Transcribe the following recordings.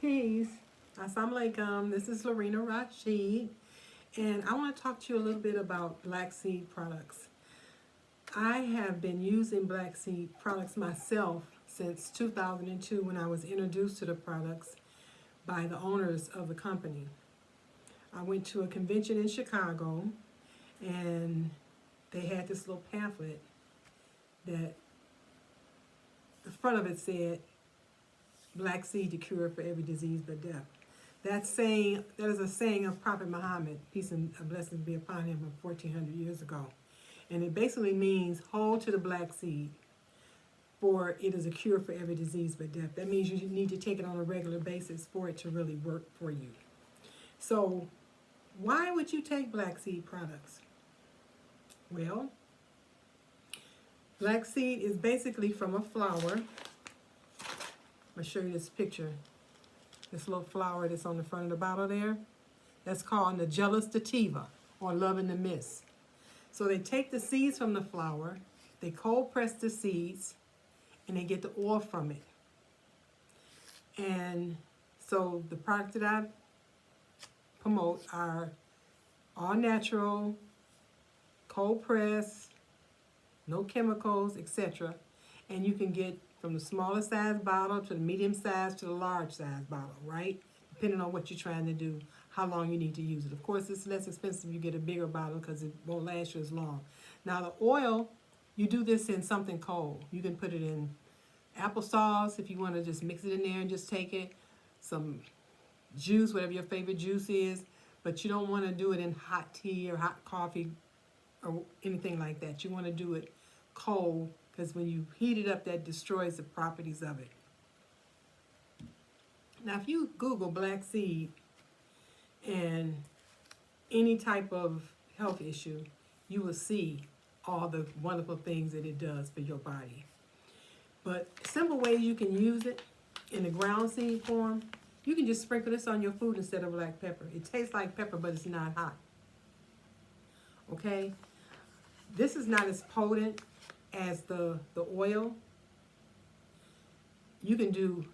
Peace. Assalamu alaikum. This is Lorena Rashid, and I want to talk to you a little bit about black seed products. I have been using black seed products myself since 2002 when I was introduced to the products by the owners of the company. I went to a convention in Chicago, and they had this little pamphlet that the front of it said, "Black seed to cure for every disease but death." That is a saying of Prophet Muhammad, peace and blessings be upon him, of 1400 years ago. And it basically means hold to the black seed, for it is a cure for every disease but death. That means you need to take it on a regular basis for it to really work for you. So why would you take black seed products? Well, black seed is basically from a flower. I'm going to show you this picture. This little flower that's on the front of the bottle there. That's called Nigella sativa, or love in the mist. So they take the seeds from the flower, they cold press the seeds, and they get the oil from it. And so the products that I promote are all natural, cold press, no chemicals, etc. And you can get from the smaller size bottle to the medium size to the large size bottle, right? Depending on what you're trying to do, how long you need to use it. Of course, it's less expensive if you get a bigger bottle because it won't last you as long. Now, the oil, you do this in something cold. You can put it in applesauce if you want to just mix it in there and just take it. Some juice, whatever your favorite juice is, but you don't want to do it in hot tea or hot coffee or anything like that. You want to do it cold, because when you heat it up, that destroys the properties of it. Now, if you Google black seed and any type of health issue, you will see all the wonderful things that it does for your body. But simple ways you can use it in the ground seed form, you can just sprinkle this on your food instead of black pepper. It tastes like pepper, but it's not hot. Okay? This is not as potent as the oil. You can do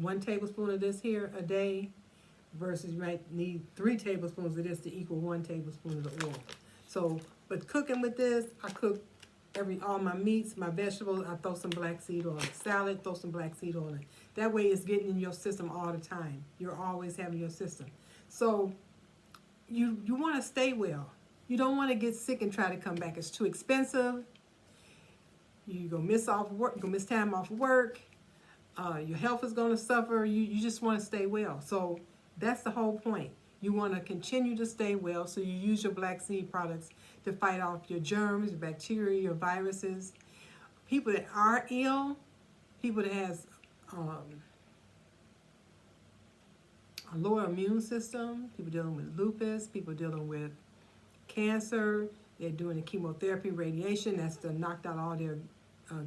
1 tablespoon of this here a day versus you might need 3 tablespoons of this to equal 1 tablespoon of the oil. So, but cooking with this, I cook all my meats, my vegetables, I throw some black seed oil. Salad, throw some black seed oil in. That way it's getting in your system all the time. You're always having your system. So you want to stay well. You don't want to get sick and try to come back. It's too expensive. You're going to miss off work. You're going to miss time off work. Your health is going to suffer. You just want to stay well. So that's the whole point. You want to continue to stay well, so you use your black seed products to fight off your germs, your bacteria, your viruses. People that are ill, people that has a lower immune system, people dealing with lupus, people dealing with cancer, they're doing the chemotherapy, radiation, that's to knock out all their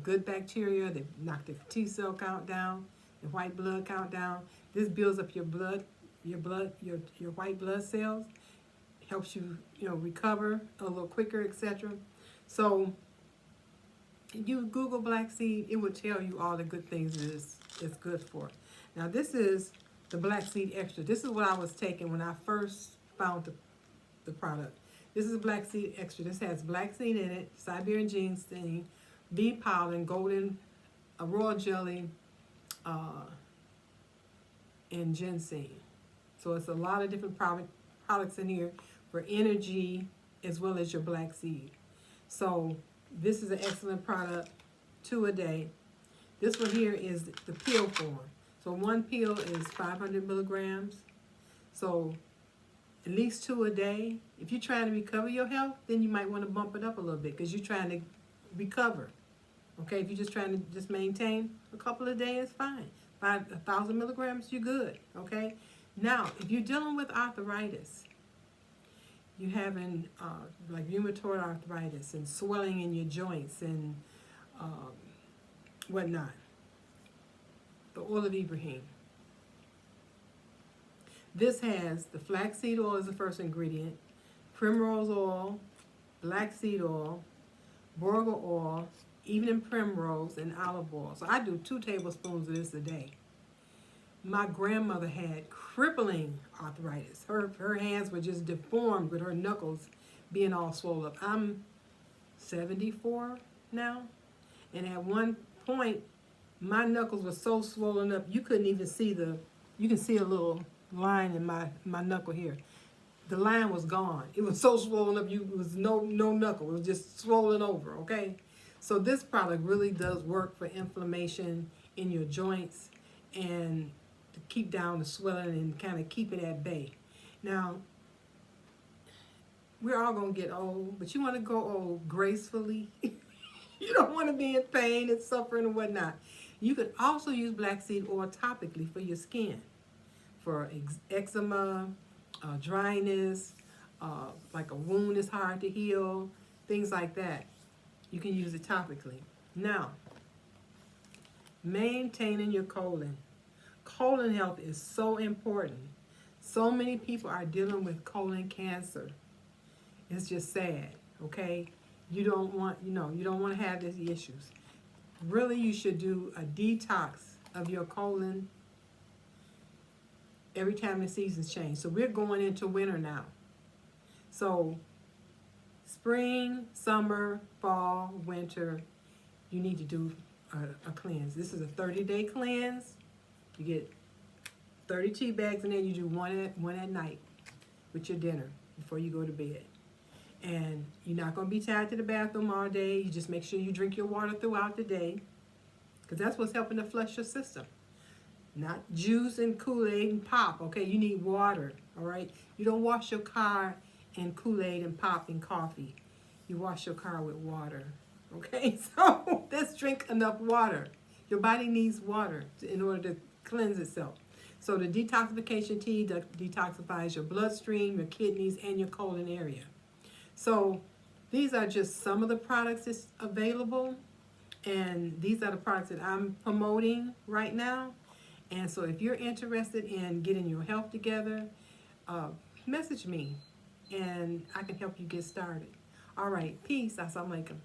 good bacteria, they knock the T cell count down, the white blood count down. This builds up your blood, your white blood cells, helps you, recover a little quicker, etc. So if you Google black seed, it will tell you all the good things it's good for. Now this is the black seed extra. This is what I was taking when I first found the product. This is black seed extra. This has black seed in it, Siberian ginseng, bee pollen, golden, royal jelly, and ginseng. So it's a lot of different products in here for energy as well as your black seed. So this is an excellent product, 2 a day. This one here is the pill form. So 1 pill is 500 milligrams. So at least 2 a day. If you're trying to recover your health, then you might want to bump it up a little bit because you're trying to recover. Okay, if you're just trying to just maintain a couple of days, fine. 1,000 milligrams, you're good. Okay. Now, if you're dealing with arthritis, you're having like rheumatoid arthritis and swelling in your joints and whatnot, the oil of Ibrahim. This has the flaxseed oil as the first ingredient, primrose oil, black seed oil, borage oil, evening primrose, and olive oil. So I do 2 tablespoons of this a day. My grandmother had crippling arthritis. Her hands were just deformed with her knuckles being all swollen up. I'm 74 now, and at one point, my knuckles were so swollen up you couldn't even see you can see a little line in my knuckle here. The line was gone. It was so swollen up, it was no knuckle. It was just swollen over, okay? So this product really does work for inflammation in your joints and to keep down the swelling and kind of keep it at bay. Now, we're all going to get old, but you want to go old gracefully. You don't want to be in pain and suffering and whatnot. You could also use black seed oil topically for your skin, for eczema, dryness, like a wound is hard to heal, things like that. You can use it topically. Now, maintaining your colon. Colon health is so important. So many people are dealing with colon cancer. It's just sad, okay? You don't want to have these issues. Really, you should do a detox of your colon every time the seasons change. So we're going into winter now. So spring, summer, fall, winter, you need to do a cleanse. This is a 30-day cleanse. You get 30 tea bags, and then you do one at night with your dinner before you go to bed. And you're not going to be tied to the bathroom all day. You just make sure you drink your water throughout the day, because that's what's helping to flush your system. Not juice and Kool-Aid and pop, okay? You need water, all right? You don't wash your car in Kool-Aid and pop and coffee. You wash your car with water, okay? So let's drink enough water. Your body needs water in order to cleanse itself. So the detoxification tea detoxifies your bloodstream, your kidneys, and your colon area. So these are just some of the products that's available, and these are the products that I'm promoting right now. And so if you're interested in getting your health together, message me, and I can help you get started. All right, peace. Assalamu alaikum.